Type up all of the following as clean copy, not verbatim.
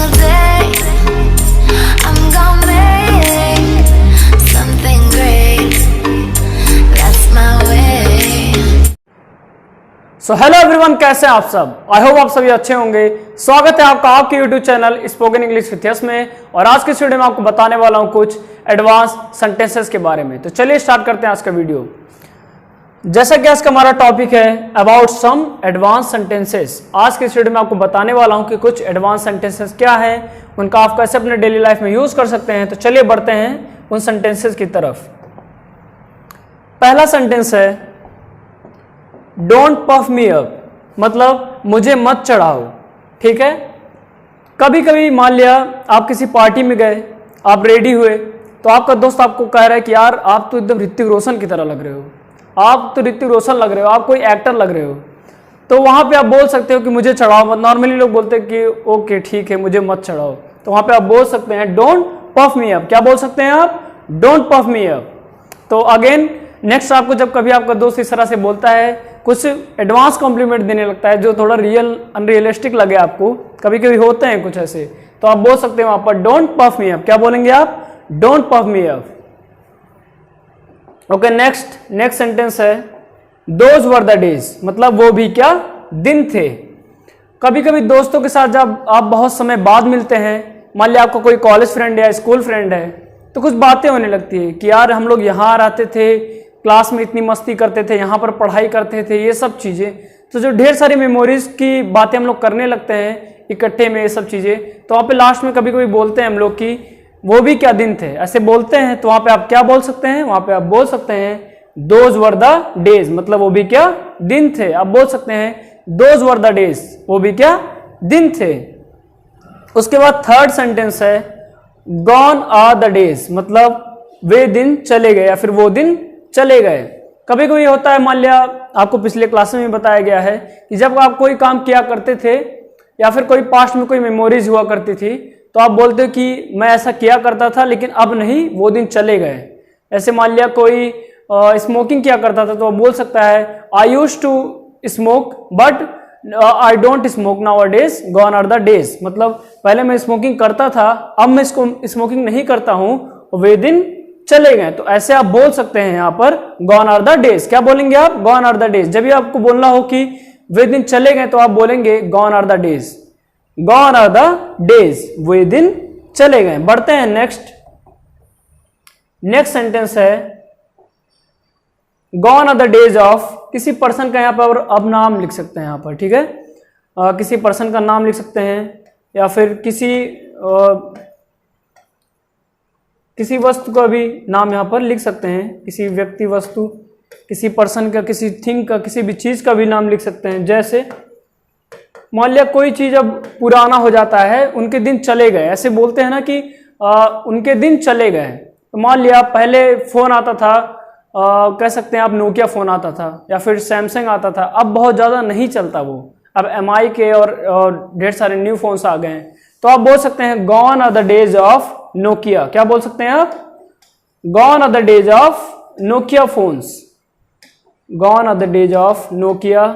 single day. I'm gonna make something great. That's my way. So hello everyone, कैसे हैं आप सब। I hope आप सभी अच्छे होंगे। स्वागत है आपका आपके YouTube channel spoken English with yes में। और आज के इस वीडियो में आपको बताने वाला हूं कुछ एडवांस सेंटेंसेस के बारे में। तो चलिए स्टार्ट करते हैं आज का वीडियो। जैसा कि आज का हमारा टॉपिक है अबाउट सम एडवांस सेंटेंसेस। आज के इस वीडियो में आपको बताने वाला हूं कि कुछ एडवांस सेंटेंसेस क्या है, उनका आप कैसे अपने डेली लाइफ में यूज कर सकते हैं। तो चलिए बढ़ते हैं उन सेंटेंसेस की तरफ। पहला सेंटेंस है डोंट पफ मी अप, मतलब मुझे मत चढ़ाओ। ठीक है, कभी कभी मान लिया आप किसी पार्टी में गए, आप रेडी हुए, तो आपका दोस्त आपको कह रहा है कि यार आप तो एकदम ऋतिक रोशन की तरह लग रहे हो, आप तो ऋतिक रोशन लग रहे हो, आप कोई एक्टर लग रहे हो। तो वहां पे आप बोल सकते हो कि मुझे चढ़ाओ मत। नॉर्मली लोग बोलते हैं कि ओके ठीक है मुझे मत चढ़ाओ, तो वहां पे आप बोल सकते हैं डोंट पफ मी अप। क्या बोल सकते हैं आप? Don't puff me up. तो अगेन नेक्स्ट आपको जब कभी आपका दोस्त इस तरह से बोलता है, कुछ एडवांस कॉम्प्लीमेंट देने लगता है जो थोड़ा अनरियलिस्टिक लगे आपको, कभी कभी होते हैं कुछ ऐसे, तो आप बोल सकते हैं वहां पर डोंट पफ मी अप। क्या बोलेंगे आप? Don't puff me up. Okay, next sentence है दोज वर द डेज, मतलब वो भी क्या दिन थे। कभी कभी दोस्तों के साथ जब आप बहुत समय बाद मिलते हैं, मान लिया आपका कोई कॉलेज फ्रेंड है या स्कूल फ्रेंड है, तो कुछ बातें होने लगती है कि यार हम लोग यहाँ रहते थे, क्लास में इतनी मस्ती करते थे, यहाँ पर पढ़ाई करते थे, ये सब चीज़ें। तो जो ढेर सारी मेमोरीज की बातें हम लोग करने लगते हैं इकट्ठे में, ये सब चीज़ें, तो वहाँ पे लास्ट में कभी कभी बोलते हैं हम लोग कि वो भी क्या दिन थे, ऐसे बोलते हैं। तो वहाँ पे आप क्या बोल सकते हैं? वहाँ पे आप बोल सकते हैं दोज वर द डेज, मतलब वो भी क्या दिन थे। आप बोल सकते हैं दोज वर द डेज, वो भी क्या दिन थे। उसके बाद थर्ड सेंटेंस है गॉन आर द डेज, मतलब वे दिन चले गए या फिर वो दिन चले गए। कभी कभी होता है, मान लिया आपको पिछले क्लास में बताया गया है कि जब आप कोई काम किया करते थे या फिर कोई पास्ट में कोई मेमोरीज हुआ करती थी, तो आप बोलते हो कि मैं ऐसा किया करता था लेकिन अब नहीं, वो दिन चले गए। ऐसे मान लिया कोई स्मोकिंग किया करता था, तो आप बोल सकता है I used to smoke but I don't smoke nowadays, gone are the days, मतलब पहले मैं स्मोकिंग करता था, अब मैं इसको स्मोकिंग नहीं करता हूं, वे दिन चले गए। तो ऐसे आप बोल सकते हैं यहाँ पर गॉन आर द डेज। क्या बोलेंगे आप? Gone are the days. जब भी आपको बोलना हो कि वे दिन चले गए, तो आप बोलेंगे gone are the days, gone are the days, वे दिन चले गए। बढ़ते हैं नेक्स्ट सेंटेंस है gone are the days of, किसी पर्सन का यहाँ पर अब नाम लिख सकते हैं यहाँ पर। ठीक है, किसी पर्सन का नाम लिख सकते हैं या फिर किसी वस्तु का भी नाम यहाँ पर लिख सकते हैं। किसी व्यक्ति, वस्तु, किसी पर्सन का, किसी थिंग का, किसी भी चीज का भी नाम लिख सकते हैं। जैसे मान लिया कोई चीज अब पुराना हो जाता है, उनके दिन चले गए, ऐसे बोलते हैं ना कि उनके दिन चले गए। तो मान लिया पहले फोन आता था, कह सकते हैं आप नोकिया फोन आता था या फिर सैमसंग आता था, अब बहुत ज्यादा नहीं चलता वो, अब MI के और ढेर सारे न्यू फोन्स आ गए हैं। तो आप बोल सकते हैं gone are the days of Nokia. क्या बोल सकते हैं आप? Gone are the days of Nokia phones, gone are the days of Nokia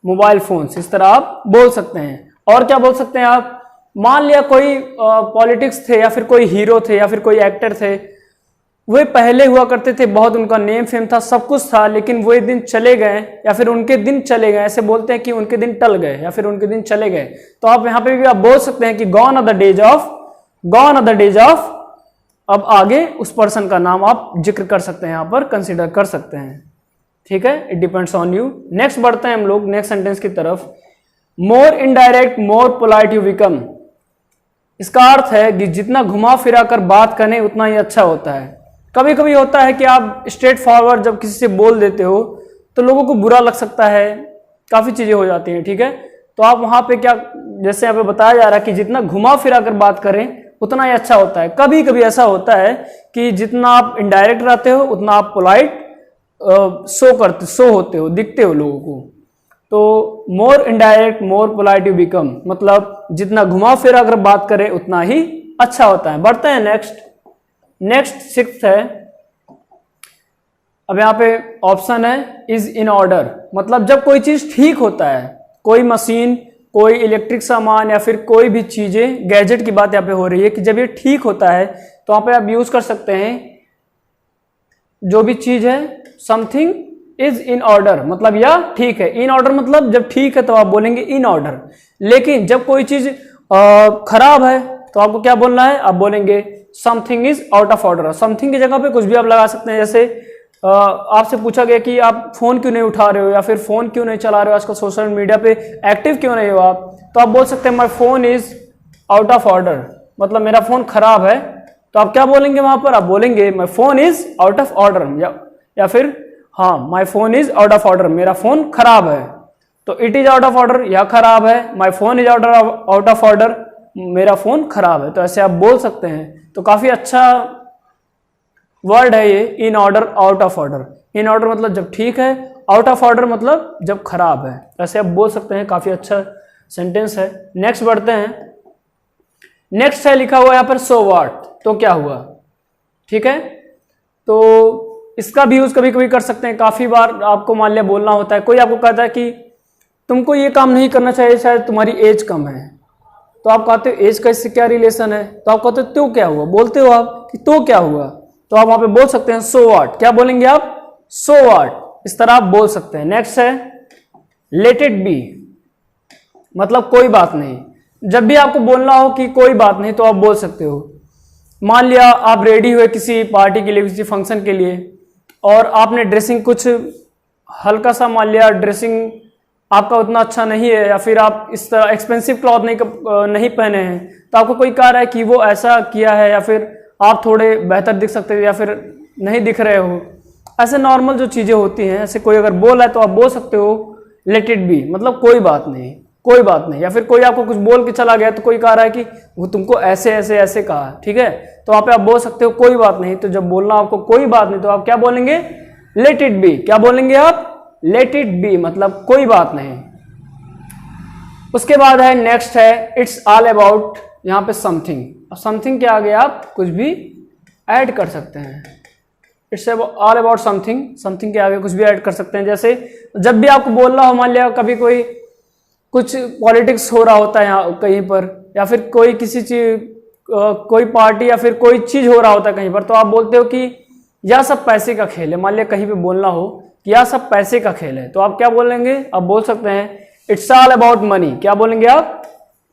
mobile phones, इस तरह आप बोल सकते हैं। और क्या बोल सकते हैं आप? मान लिया कोई पॉलिटिक्स थे या फिर कोई हीरो थे या फिर कोई एक्टर थे, वे पहले हुआ करते थे, बहुत उनका नेम फेम था, सब कुछ था, लेकिन वो दिन चले गए या फिर उनके दिन चले गए। ऐसे बोलते हैं कि उनके दिन टल गए या फिर उनके दिन चले गए। तो आप यहाँ पे भी आप बोल सकते हैं कि gone are the days of, gone are the days of, अब आगे उस पर्सन का नाम आप जिक्र कर सकते हैं, यहाँ पर कंसिडर कर सकते हैं। ठीक है, it depends on you. Next बढ़ते हैं हम लोग नेक्स्ट सेंटेंस की तरफ। More indirect more polite you become, इसका अर्थ है कि जितना घुमा फिरा कर बात करें उतना ही अच्छा होता है। कभी कभी होता है कि आप स्ट्रेट फॉरवर्ड जब किसी से बोल देते हो तो लोगों को बुरा लग सकता है, काफी चीजें हो जाती हैं। ठीक है, तो आप वहां पे क्या, जैसे यहाँ पे बताया जा रहा है कि जितना घुमा फिरा कर बात करें उतना ही अच्छा होता है। कभी कभी ऐसा होता है कि जितना आप इनडायरेक्ट रहते हो उतना आप पोलाइट शो होते हो, दिखते हो लोगों को। तो more indirect more polite you become, मतलब जितना घुमा फिरा कर बात करें उतना ही अच्छा होता है। बढ़ते हैं नेक्स्ट सिक्स्थ है, अब यहाँ पे ऑप्शन है इज इन ऑर्डर, मतलब जब कोई चीज ठीक होता है, कोई मशीन कोई इलेक्ट्रिक सामान या फिर कोई भी चीज़ें, गैजेट की बात यहाँ पे हो रही है कि जब ये ठीक होता है तो वहाँ पे आप यूज़ कर सकते हैं जो भी चीज़ है समथिंग इज इन ऑर्डर, मतलब या ठीक है। इन ऑर्डर मतलब जब ठीक है तो आप बोलेंगे इन ऑर्डर। लेकिन जब कोई चीज़ खराब है तो आपको क्या बोलना है, आप बोलेंगे something is out of order. Something की जगह पे कुछ भी आप लगा सकते हैं। जैसे आपसे पूछा गया कि आप फोन क्यों नहीं उठा रहे हो या फिर फोन क्यों नहीं चला रहे हो, आजकल सोशल मीडिया पे एक्टिव क्यों नहीं हो आप, तो आप बोल सकते हैं my phone is out of order, मतलब मेरा फोन खराब है। तो आप क्या बोलेंगे वहां पर, आप बोलेंगे my phone is out of order, या फिर हाँ my phone is out of order, मेरा फोन खराब है। तो it is out of order या खराब है, my phone is out of order, मेरा फोन खराब है। तो ऐसे आप बोल सकते हैं। तो काफी अच्छा वर्ड है ये, in order out of order. In order मतलब जब ठीक है, आउट ऑफ ऑर्डर मतलब जब खराब है। ऐसे आप बोल सकते हैं, काफी अच्छा सेंटेंस है। नेक्स्ट बढ़ते हैं। नेक्स्ट है लिखा हुआ यहाँ पर सो व्हाट, तो क्या हुआ, ठीक है। तो इसका भी यूज कभी कभी कर सकते हैं। काफी बार आपको मान लिया बोलना होता है, कोई आपको कहता है कि तुमको ये काम नहीं करना चाहिए, शायद तुम्हारी एज कम है। तो आप कहते हो एज का इससे क्या रिलेशन है, तो आप कहते हो तो क्या हुआ, बोलते हो आप कि तो क्या हुआ, तो आप वहां पे बोल सकते हैं सो व्हाट। क्या बोलेंगे आप, सो व्हाट, इस तरह आप बोल सकते हैं। नेक्स्ट है लेट इट बी, मतलब कोई बात नहीं। जब भी आपको बोलना हो कि कोई बात नहीं तो आप बोल सकते हो। मान लिया आप रेडी हुए किसी पार्टी के लिए, किसी फंक्शन के लिए, और आपने ड्रेसिंग कुछ हल्का सा, मान लिया ड्रेसिंग आपका उतना अच्छा नहीं है, या फिर आप इस तरह एक्सपेंसिव क्लॉथ नहीं पहने हैं, तो आपको कोई कह रहा है कि वो ऐसा किया है, या फिर आप थोड़े बेहतर दिख सकते हो या फिर नहीं दिख रहे हो। ऐसे नॉर्मल जो चीज़ें होती हैं, ऐसे कोई अगर बोल है तो आप बोल सकते हो लेट इट बी, मतलब कोई बात नहीं, कोई बात नहीं। या फिर कोई आपको कुछ बोल के चला गया तो कोई कह रहा है कि वो तुमको ऐसे ऐसे ऐसे कहा, ठीक है, तो वहाँ पे आप बोल सकते हो कोई बात नहीं। तो जब बोलना आपको कोई बात नहीं तो आप क्या बोलेंगे, लेट इट बी। क्या बोलेंगे आप, लेट इट बी, मतलब कोई बात नहीं। उसके बाद है नेक्स्ट है इट्स ऑल अबाउट, यहाँ पे समथिंग। अब समथिंग के आगे आप कुछ भी ऐड कर सकते हैं। It's all about something, something के आगे कुछ भी ऐड कर सकते हैं। जैसे जब भी आपको बोलना हो, मान लिया कभी कोई कुछ पॉलिटिक्स हो रहा होता है यहाँ कहीं पर, या फिर कोई किसी चीज कोई पार्टी या फिर कोई चीज हो रहा होता है कहीं पर, तो आप बोलते हो कि यह सब पैसे का खेल है। मान लिया कहीं पे बोलना हो कि यह सब पैसे का खेल है, तो आप क्या बोलेंगे, आप बोल सकते हैं इट्स ऑल अबाउट मनी। क्या बोलेंगे आप,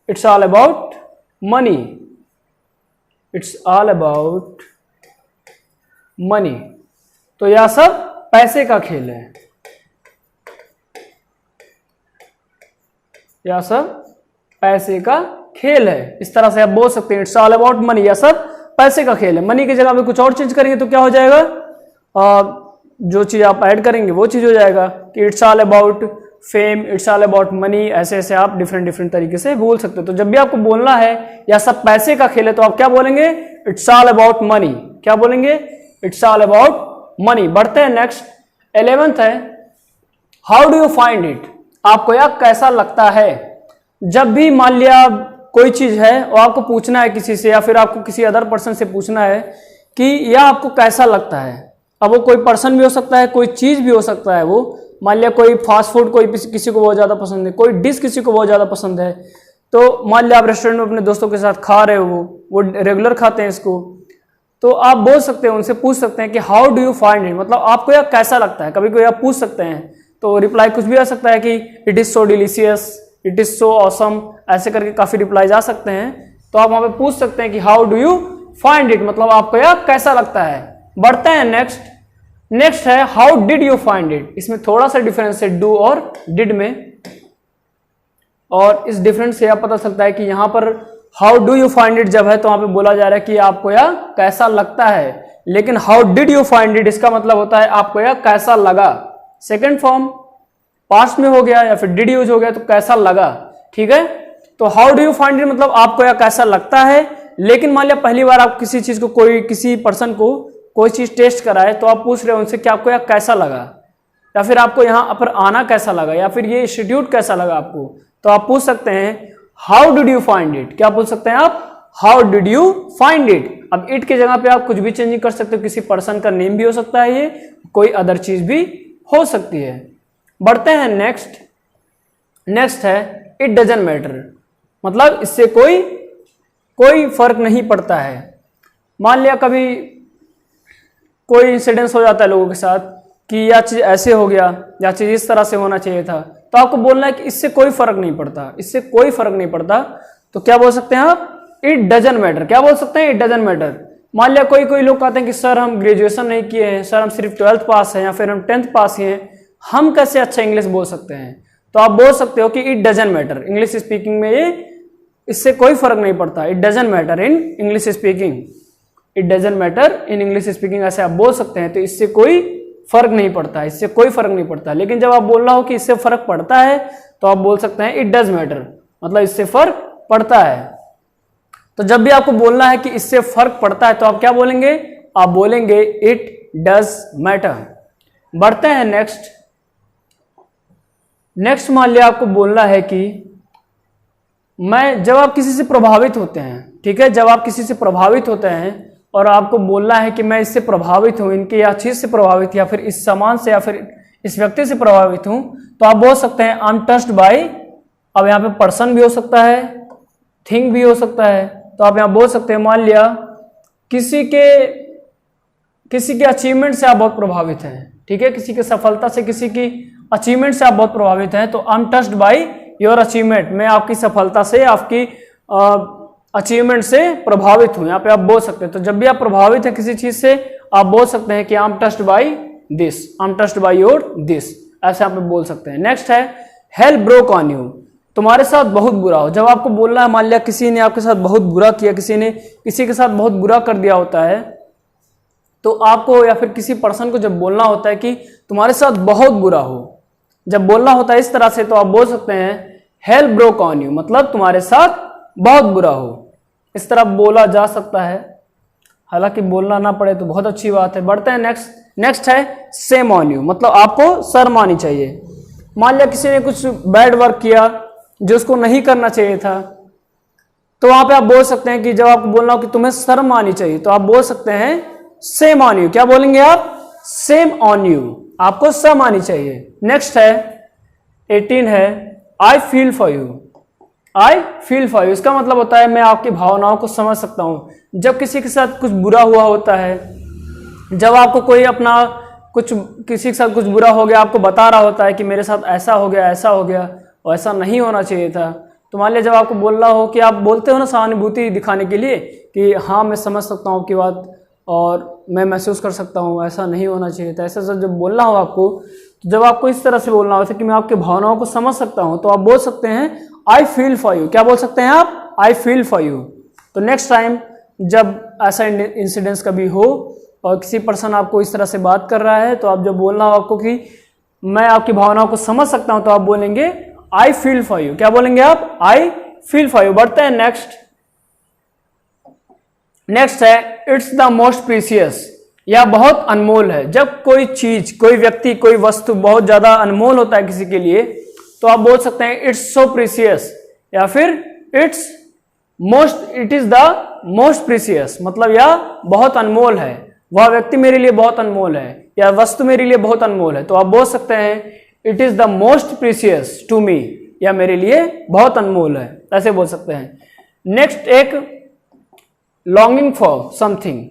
it's all about money, it's all about money, तो यह सब पैसे का खेल है, यह सब पैसे का खेल है। इस तरह से आप बोल सकते हैं इट्स ऑल अबाउट मनी, यह सब पैसे का खेल है। मनी की जगह में कुछ और चीज करेंगे तो क्या हो जाएगा, जो चीज आप ऐड करेंगे वो चीज हो जाएगा कि it's all about fame, it's all about money. ऐसे ऐसे आप डिफरेंट तरीके से बोल सकते हो। तो जब भी आपको बोलना है या सब पैसे का खेल है तो आप क्या बोलेंगे, इट्स ऑल अबाउट मनी। क्या बोलेंगे, इट्स ऑल अबाउट मनी। बढ़ते हैं नेक्स्ट। 11th है how do you find it, आपको यह कैसा लगता है। जब भी मान लिया कोई चीज है और आपको पूछना है किसी से, या फिर आपको किसी अदर पर्सन से पूछना है कि यह आपको कैसा लगता है। अब वो कोई पर्सन भी हो सकता है, कोई चीज भी हो सकता है। वो मान लिया कोई फास्ट फूड कोई किसी को बहुत ज्यादा पसंद है, कोई डिश किसी को बहुत ज्यादा पसंद है, तो मान लिया आप रेस्टोरेंट में अपने दोस्तों के साथ खा रहे हो, वो रेगुलर खाते हैं इसको, तो आप बोल सकते हैं, उनसे पूछ सकते हैं कि how do you find it, मतलब आपको यह कैसा लगता है। कभी कोई आप पूछ सकते हैं तो रिप्लाई कुछ भी आ सकता है कि it is so delicious, it is so awesome, ऐसे करके काफी रिप्लाई जा सकते हैं। तो आप वहां पे पूछ सकते हैं कि how do you find it, मतलब आपको यह कैसा लगता है। बढ़ते हैं नेक्स्ट है how did you find it. इसमें थोड़ा सा डिफरेंस है डू और डिड में, और इस डिफरेंस से आप पता चलता है कि यहां पर how do you find it जब है तो वहां पे बोला जा रहा है कि आपको यह कैसा लगता है, लेकिन how did you find it इसका मतलब होता है आपको यह कैसा लगा। सेकेंड फॉर्म पास्ट में हो गया या फिर डिड यूज हो गया तो कैसा लगा, ठीक है। तो how do you find it मतलब आपको यह कैसा लगता है। लेकिन मान लिया पहली बार आप किसी चीज को किसी पर्सन को कोई चीज टेस्ट कराए तो आप पूछ रहे हो उनसे कि आपको यह कैसा लगा, या फिर आपको यहाँ पर आना कैसा लगा, या फिर ये इंस्टीट्यूट कैसा लगा आपको, तो आप पूछ सकते हैं how did you find it. क्या पूछ सकते हैं आप, how did you find it. अब इट की जगह पे आप कुछ भी चेंजिंग कर सकते हो, किसी पर्सन का नेम भी हो सकता है, ये कोई अदर चीज भी हो सकती है। बढ़ते हैं नेक्स्ट है इट डजंट मैटर, मतलब इससे कोई फर्क नहीं पड़ता है। मान लिया कभी कोई इंसिडेंस हो जाता है लोगों के साथ कि यह चीज ऐसे हो गया, या चीज इस तरह से होना चाहिए था, तो आपको बोलना है कि इससे कोई फर्क नहीं पड़ता, इससे कोई फर्क नहीं पड़ता। तो क्या बोल सकते हैं आप? It doesn't matter. क्या बोल सकते हैं? It doesn't matter. मान लिया कोई लोग कहते हैं कि सर हम ग्रेजुएशन नहीं किए हैं, सर हम सिर्फ 12th पास हैं या फिर हम 10th पास ही हैं, हम कैसे अच्छा इंग्लिश बोल सकते हैं? तो आप बोल सकते हो कि it doesn't matter. English speaking में ये इससे कोई फर्क नहीं पड़ता। It doesn't matter in English speaking. It doesn't matter in English speaking ऐसे आप बोल सकते हैं। तो इससे कोई फर्क नहीं पड़ता, इससे कोई फर्क नहीं पड़ता। लेकिन जब आप बोलना हो कि इससे फर्क पड़ता है तो आप बोल सकते हैं इट डज मैटर, मतलब इससे फर्क पड़ता है। तो जब भी आपको बोलना है कि इससे फर्क पड़ता है तो आप क्या बोलेंगे? आप बोलेंगे इट डज मैटर। बढ़ते हैं नेक्स्ट मान लिया आपको बोलना है कि जब आप किसी से प्रभावित होते हैं, ठीक है, जब आप किसी से प्रभावित होते हैं और आपको बोलना है कि मैं इससे प्रभावित हूं, इनके या चीज से प्रभावित, या फिर इस सामान से या फिर इस व्यक्ति से प्रभावित हूं, तो आप बोल सकते हैं आई एम टच्ड बाय। अब यहाँ पे पर्सन भी हो सकता है, थिंग भी हो सकता है। तो आप यहाँ बोल सकते हैं, मान लिया किसी के अचीवमेंट से आप बहुत प्रभावित हैं, ठीक है, किसी की सफलता से, किसी की अचीवमेंट से आप बहुत प्रभावित हैं, तो I am touched by your achievement. मैं आपकी सफलता से, आपकी अचीवमेंट से प्रभावित हूं, यहाँ पे आप बोल सकते हैं। तो जब भी आप प्रभावित हैं किसी चीज से, आप बोल सकते हैं कि I am touched by this, I am touched by your this, ऐसे आप बोल सकते हैं। नेक्स्ट है हेल ब्रोक ऑन यू, तुम्हारे साथ बहुत बुरा हो। जब आपको बोलना है, मान लिया किसी ने आपके साथ बहुत बुरा किया, किसी ने किसी के साथ बहुत बुरा कर दिया होता है, तो आपको या फिर किसी पर्सन को जब बोलना होता है कि तुम्हारे साथ बहुत बुरा हो, जब बोलना होता है इस तरह से, तो आप बोल सकते हैं हेल ब्रोक ऑन यू, मतलब तुम्हारे साथ बहुत बुरा हो। इस तरह बोला जा सकता है, हालांकि बोलना ना पड़े तो बहुत अच्छी बात है। बढ़ते हैं नेक्स्ट है सेम ऑन यू, मतलब आपको शर्म आनी चाहिए। मान लिया किसी ने कुछ बैड वर्क किया जो उसको नहीं करना चाहिए था, तो वहां पे आप बोल सकते हैं कि जब आपको बोलना हो कि तुम्हें शर्म आनी चाहिए, तो आप बोल सकते हैं सेम ऑन यू। क्या बोलेंगे आप? सेम ऑन यू, आपको शर्म आनी चाहिए। नेक्स्ट है 18 है I feel for you. I feel for you, इसका मतलब होता है मैं आपकी भावनाओं को समझ सकता हूं। जब किसी के साथ कुछ बुरा हुआ होता है, जब आपको कोई अपना किसी के साथ कुछ बुरा हो गया, आपको बता रहा होता है कि मेरे साथ ऐसा हो गया, ऐसा हो गया और ऐसा नहीं होना चाहिए था, तो मान लिया जब आपको बोलना हो कि आप बोलते हो ना सहानुभूति दिखाने के लिए कि हाँ मैं समझ सकता हूँ आपकी बात और मैं महसूस कर सकता हूँ ऐसा नहीं होना चाहिए था, ऐसा जब बोलना हो आपको, तो जब आपको इस तरह से बोलना होता है कि मैं आपकी भावनाओं को समझ सकता हूँ, तो आप बोल सकते हैं आई फील फॉर यू। क्या बोल सकते हैं आप? I feel for you. तो नेक्स्ट टाइम जब ऐसा इंसिडेंस कभी हो और किसी पर्सन आपको इस तरह से बात कर रहा है, तो आप जब बोलना हो आपको कि मैं आपकी भावनाओं को समझ सकता हूं, तो आप बोलेंगे आई फील फॉर यू। क्या बोलेंगे आप? I feel for you. बढ़ते हैं नेक्स्ट है इट्स द मोस्ट प्रीसियस, यह बहुत अनमोल है। जब कोई चीज, कोई व्यक्ति, कोई वस्तु बहुत ज्यादा अनमोल होता है किसी के लिए, तो आप बोल सकते हैं इट्स सो प्रीसियस, या फिर it is the most precious, मतलब यह बहुत अनमोल है, वह व्यक्ति मेरे लिए बहुत अनमोल है, या वस्तु मेरे लिए बहुत अनमोल है। तो आप बोल सकते हैं it is the most precious to me, या मेरे लिए बहुत अनमोल है, ऐसे बोल सकते हैं। नेक्स्ट एक longing for something.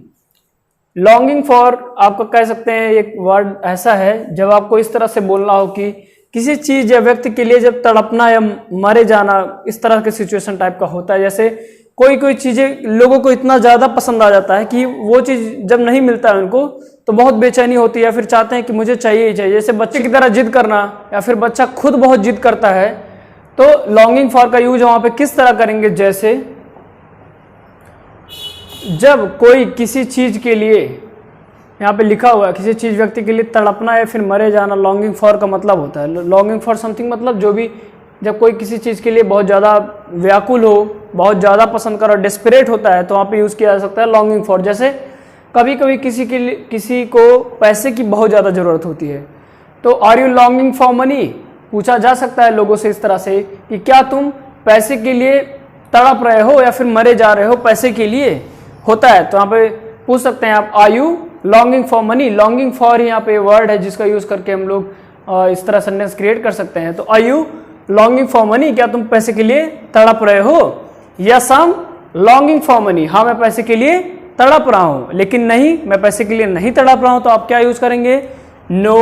Longing for आपको कह सकते हैं एक वर्ड ऐसा है जब आपको इस तरह से बोलना हो कि किसी चीज या व्यक्ति के लिए जब तड़पना या मरे जाना, इस तरह के सिचुएशन टाइप का होता है। जैसे कोई चीजें लोगों को इतना ज्यादा पसंद आ जाता है कि वो चीज जब नहीं मिलता है उनको तो बहुत बेचैनी होती है, या फिर चाहते हैं कि मुझे चाहिए ही चाहिए। जैसे बच्चे की तरह जिद करना, या फिर बच्चा खुद बहुत जिद करता है, तो लॉन्गिंग फॉर का यूज वहां पे किस तरह करेंगे? जैसे जब कोई किसी चीज के लिए, यहाँ पे लिखा हुआ है किसी चीज व्यक्ति के लिए तड़पना या फिर मरे जाना, लॉन्गिंग फॉर का मतलब होता है। लॉन्गिंग फॉर समथिंग मतलब जो भी, जब कोई किसी चीज के लिए बहुत ज्यादा व्याकुल हो, बहुत ज्यादा पसंद कर और डेस्परेट होता है, तो वहाँ पे यूज किया जा सकता है लॉन्गिंग फॉर। जैसे कभी कभी किसी को पैसे की बहुत ज्यादा जरूरत होती है, तो are you longing for money, पूछा जा सकता है लोगों से इस तरह से कि क्या तुम पैसे के लिए तड़प रहे हो या फिर मरे जा रहे हो पैसे के लिए, होता है। तो यहाँ पे पूछ सकते हैं आप are you longing for money. Longing for यहाँ पे वर्ड है जिसका यूज करके हम लोग इस तरह सेंटेंस क्रिएट कर सकते हैं। तो are you longing for money, क्या तुम पैसे के लिए तड़प रहे हो? Yes I am longing for money, हाँ मैं पैसे के लिए तड़प रहा हूं। लेकिन नहीं, मैं पैसे के लिए नहीं तड़प रहा हूं, तो आप क्या यूज करेंगे? No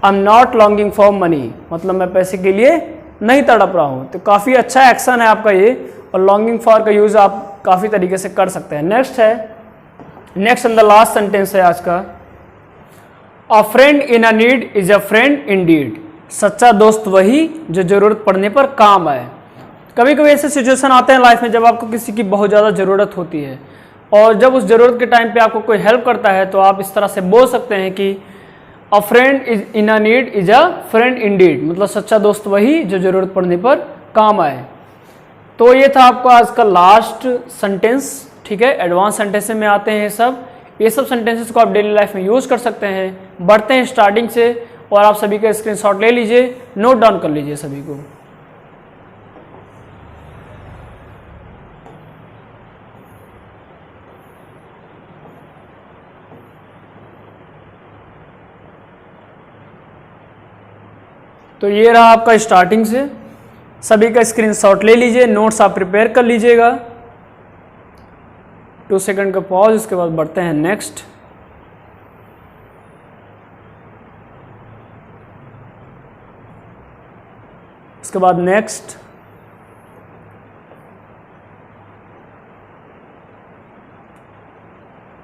I am not longing for money, मतलब मैं पैसे के लिए नहीं तड़प रहा हूं। तो काफी अच्छा एक्शन है आपका ये, और लॉन्गिंग फॉर का यूज आप काफी तरीके से कर सकते हैं। Next and the last sentence है आज का, अ friend in a need is a friend Indeed, सच्चा दोस्त वही जो जरूरत पड़ने पर काम आए। कभी कभी ऐसे सिचुएशन आते हैं लाइफ में जब आपको किसी की बहुत ज़्यादा ज़रूरत होती है, और जब उस ज़रूरत के टाइम पे आपको कोई हेल्प करता है, तो आप इस तरह से बोल सकते हैं कि अ friend is in a need is a friend Indeed, मतलब सच्चा दोस्त वही जो ज़रूरत पड़ने पर काम आए। तो ये था आपका आज का लास्ट सेंटेंस, ठीक है। एडवांस सेंटेंस में आते हैं ये सब सेंटेंसेस को आप डेली लाइफ में यूज़ कर सकते हैं। बढ़ते हैं स्टार्टिंग से, और आप सभी का स्क्रीनशॉट ले लीजिए, नोट डाउन कर लीजिए सभी को। तो ये रहा आपका स्टार्टिंग से, सभी का स्क्रीनशॉट ले लीजिए, नोट्स आप प्रिपेयर कर लीजिएगा। 2 सेकंड का पॉज, उसके बाद बढ़ते हैं नेक्स्ट। उसके बाद नेक्स्ट,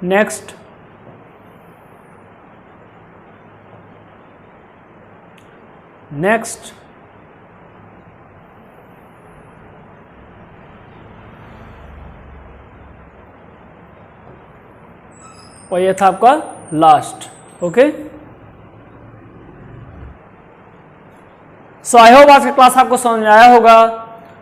नेक्स्ट, नेक्स्ट, और ये था आपका last. Okay, so I hope आज का क्लास आपको समझ में आया होगा।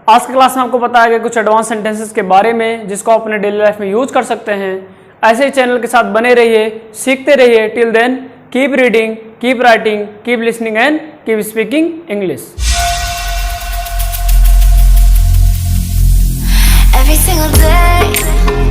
आज की क्लास में आपको बताया गया कुछ एडवांस सेंटेंसेस के बारे में जिसको आप अपने डेली लाइफ में यूज कर सकते हैं। ऐसे ही चैनल के साथ बने रहिए, सीखते रहिए। Till then keep reading, keep writing, keep listening and keep speaking English. Every single day